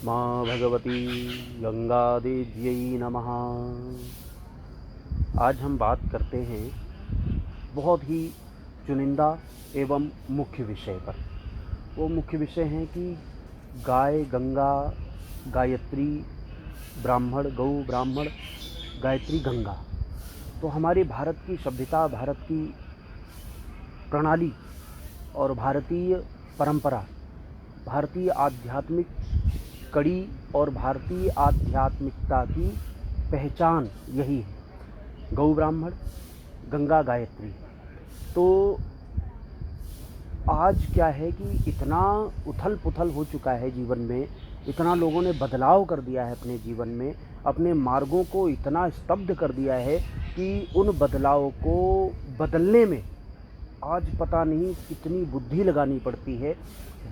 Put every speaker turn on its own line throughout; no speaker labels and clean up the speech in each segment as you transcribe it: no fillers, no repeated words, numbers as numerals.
माँ भगवती गंगादेव्यै नमः। आज हम बात करते हैं बहुत ही चुनिंदा एवं मुख्य विषय पर। वो मुख्य विषय हैं कि गाय, गंगा, गायत्री, ब्राह्मण, गौ, ब्राह्मण, गायत्री, गंगा। तो हमारे भारत की सभ्यता, भारत की प्रणाली और भारतीय परंपरा, भारतीय आध्यात्मिक कड़ी और भारतीय आध्यात्मिकता की पहचान यही है, गौ, ब्राह्मण, गंगा, गायत्री। तो आज क्या है कि इतना उथल पुथल हो चुका है जीवन में, इतना लोगों ने बदलाव कर दिया है अपने जीवन में, अपने मार्गों को इतना स्तब्ध कर दिया है कि उन बदलाव को बदलने में आज पता नहीं कितनी बुद्धि लगानी पड़ती है।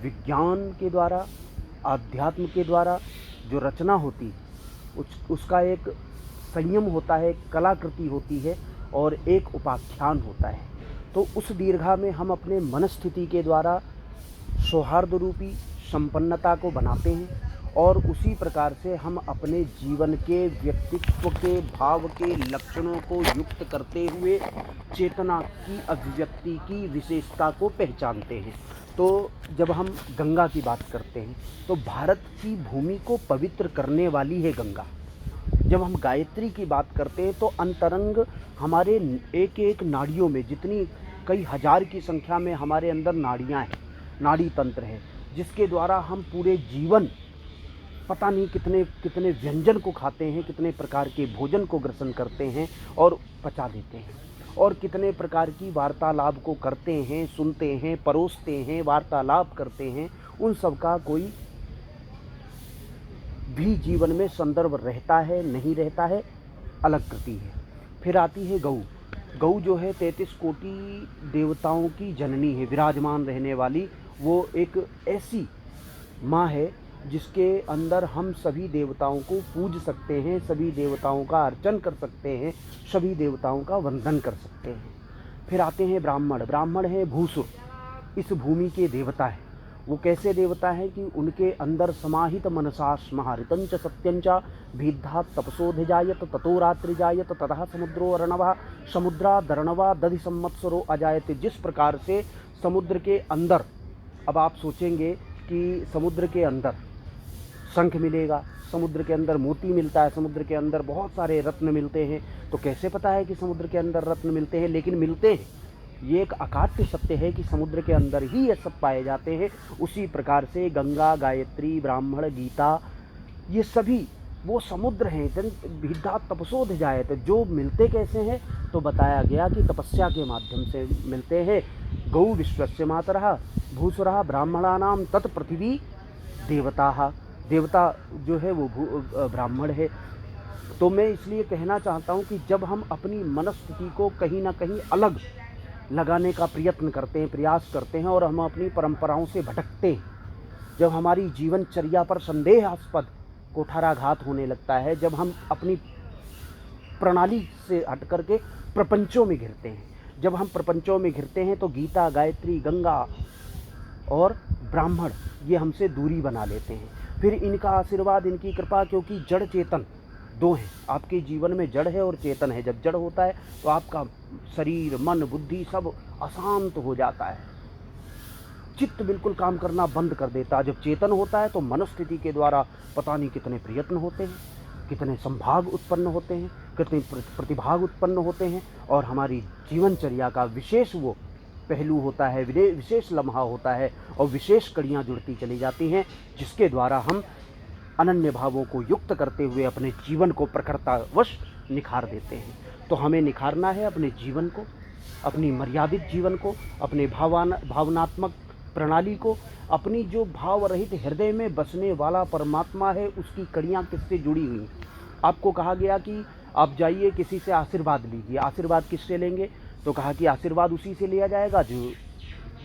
विज्ञान के द्वारा, आध्यात्म के द्वारा जो रचना होती उसका एक संयम होता है, कलाकृति होती है और एक उपाख्यान होता है। तो उस दीर्घा में हम अपने मनस्थिति के द्वारा सौहार्द रूपी संपन्नता को बनाते हैं और उसी प्रकार से हम अपने जीवन के व्यक्तित्व के भाव के लक्षणों को युक्त करते हुए चेतना की अभिव्यक्ति की विशेषता को पहचानते हैं। तो जब हम गंगा की बात करते हैं तो भारत की भूमि को पवित्र करने वाली है गंगा। जब हम गायत्री की बात करते हैं तो अंतरंग हमारे एक एक नाड़ियों में, जितनी कई हजार की संख्या में हमारे अंदर नाड़ियां हैं, नाड़ी तंत्र है, जिसके द्वारा हम पूरे जीवन पता नहीं कितने कितने व्यंजन को खाते हैं, कितने प्रकार के भोजन को ग्रहण करते हैं और पचा लेते हैं, और कितने प्रकार की वार्तालाप को करते हैं, सुनते हैं, परोसते हैं, वार्तालाप करते हैं। उन सब का कोई भी जीवन में संदर्भ रहता है, नहीं रहता है, अलग कृति है। फिर आती है गौ। गौ जो है 33 कोटि देवताओं की जननी है, विराजमान रहने वाली। वो एक ऐसी माँ है जिसके अंदर हम सभी देवताओं को पूज सकते हैं, सभी देवताओं का अर्चन कर सकते हैं, सभी देवताओं का वंदन कर सकते हैं। फिर आते हैं ब्राह्मण। ब्राह्मण है भूसुर, इस भूमि के देवता है। वो कैसे देवता है कि उनके अंदर समाहित मनसा स्महारितंच सत्यंच भीद्धा तपसोधिजायत ततो रात्रि जायत ततः समुद्रो अर्णवः समुद्रादर्णवा दधि संवत्सरो अजायते। जिस प्रकार से समुद्र के अंदर, अब आप सोचेंगे कि समुद्र के अंदर शंख मिलेगा, समुद्र के अंदर मोती मिलता है, समुद्र के अंदर बहुत सारे रत्न मिलते हैं, तो कैसे पता है कि समुद्र के अंदर रत्न मिलते हैं? लेकिन मिलते हैं। ये एक अकाट्य सत्य है कि समुद्र के अंदर ही ये सब पाए जाते हैं। उसी प्रकार से गंगा, गायत्री, ब्राह्मण, गीता, ये सभी वो समुद्र हैं। भिद्धा तपसोध जाए, तो जो मिलते कैसे हैं? तो बताया गया कि तपस्या के माध्यम से मिलते हैं। गौ विश्वस्य मातरः भूसुरः ब्राह्मणानां तत्पृथिवी देवता। देवता जो है वो ब्राह्मण है। तो मैं इसलिए कहना चाहता हूँ कि जब हम अपनी मनस्थिति को कहीं ना कहीं अलग लगाने का प्रयत्न करते हैं, प्रयास करते हैं और हम अपनी परंपराओं से भटकते हैं, जब हमारी जीवनचर्या पर संदेहास्पद कुठाराघात होने लगता है, जब हम अपनी प्रणाली से हट करके प्रपंचों में घिरते हैं, जब हम प्रपंचों में घिरते हैं तो गीता, गायत्री, गंगा और ब्राह्मण ये हमसे दूरी बना लेते हैं। फिर इनका आशीर्वाद, इनकी कृपा, क्योंकि जड़ चेतन दो हैं आपके जीवन में, जड़ है और चेतन है। जब जड़ होता है तो आपका शरीर, मन, बुद्धि सब अशांत हो जाता है, चित्त बिल्कुल काम करना बंद कर देता है। जब चेतन होता है तो मनस्थिति के द्वारा पता नहीं कितने प्रयत्न होते हैं, कितने संभाग उत्पन्न होते हैं, कितने प्रतिभाग उत्पन्न होते हैं, और हमारी जीवनचर्या का विशेष वो पहलू होता है, विशेष लम्हा होता है और विशेष कड़ियाँ जुड़ती चली जाती हैं, जिसके द्वारा हम अनन्य भावों को युक्त करते हुए अपने जीवन को प्रखरतावश निखार देते हैं। तो हमें निखारना है अपने जीवन को, अपनी मर्यादित जीवन को, अपने भावनात्मक प्रणाली को, अपनी जो भाव रहित हृदय में बसने वाला परमात्मा है उसकी कड़ियाँ किससे जुड़ी हुई हैं। आपको कहा गया कि आप जाइए किसी से आशीर्वाद लीजिए। आशीर्वाद किससे लेंगे? तो कहा कि आशीर्वाद उसी से लिया जाएगा जो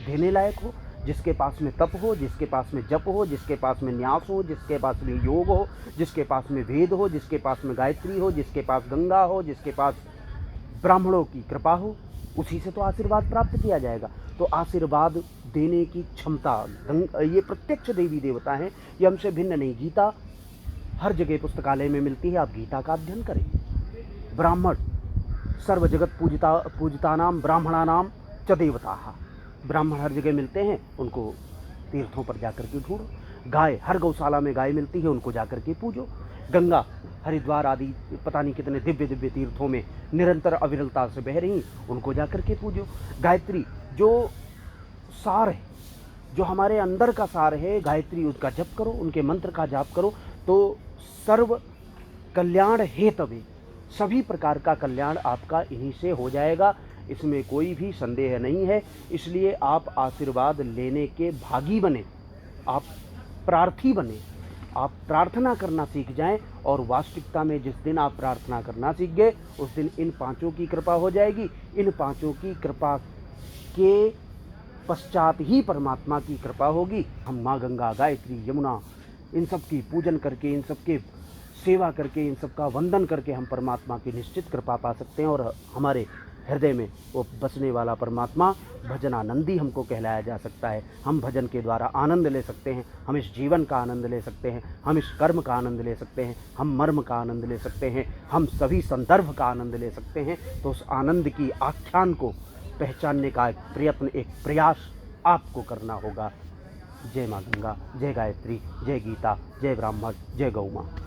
देने लायक हो, जिसके पास में तप हो, जिसके पास में जप हो, जिसके पास में न्यास हो, जिसके पास में योग हो, जिसके पास में वेद हो, जिसके पास में गायत्री हो, जिसके पास गंगा हो, जिसके पास ब्राह्मणों की कृपा हो, उसी से तो आशीर्वाद प्राप्त किया जाएगा। तो आशीर्वाद देने की क्षमता, ये प्रत्यक्ष देवी देवता हैं, ये हमसे भिन्न नहीं। गीता हर जगह पुस्तकालय में मिलती है, आप गीता का अध्ययन करें। ब्राह्मण सर्व जगत पूजितानाम ब्राह्मणानाम च देवताः, ब्राह्मण हर जगह मिलते हैं, उनको तीर्थों पर जाकर के ढूंढो। गाय, हर गौशाला में गाय मिलती है, उनको जाकर के पूजो। गंगा हरिद्वार आदि पता नहीं कितने दिव्य दिव्य तीर्थों में निरंतर अविरलता से बह रही, उनको जाकर के पूजो। गायत्री जो सार है, जो हमारे अंदर का सार है, गायत्री, उसका जप करो, उनके मंत्र का जाप करो, तो सर्व कल्याण हेतवे, सभी प्रकार का कल्याण आपका इन्हीं से हो जाएगा, इसमें कोई भी संदेह नहीं है। इसलिए आप आशीर्वाद लेने के भागी बने, आप प्रार्थी बने, आप प्रार्थना करना सीख जाएं, और वास्तविकता में जिस दिन आप प्रार्थना करना सीख गए, उस दिन इन पांचों की कृपा हो जाएगी। इन पांचों की कृपा के पश्चात ही परमात्मा की कृपा होगी। हम माँ गंगा, गायत्री, यमुना, इन सब की पूजन करके, इन सब के सेवा करके, इन सब का वंदन करके हम परमात्मा की निश्चित कृपा पा सकते हैं, और हमारे हृदय में वो बसने वाला परमात्मा भजनानंदी हमको कहलाया जा सकता है। हम भजन के द्वारा आनंद ले सकते हैं, हम इस जीवन का आनंद ले सकते हैं, हम इस कर्म का आनंद ले सकते हैं, हम मर्म का आनंद ले सकते हैं, हम सभी संदर्भ का आनंद ले सकते हैं। तो उस आनंद की आख्यान को पहचानने का एक प्रयत्न, एक प्रयास आपको करना होगा। जय माँ गंगा, जय गायत्री, जय गीता, जय ब्राह्मण, जय गौ माँ।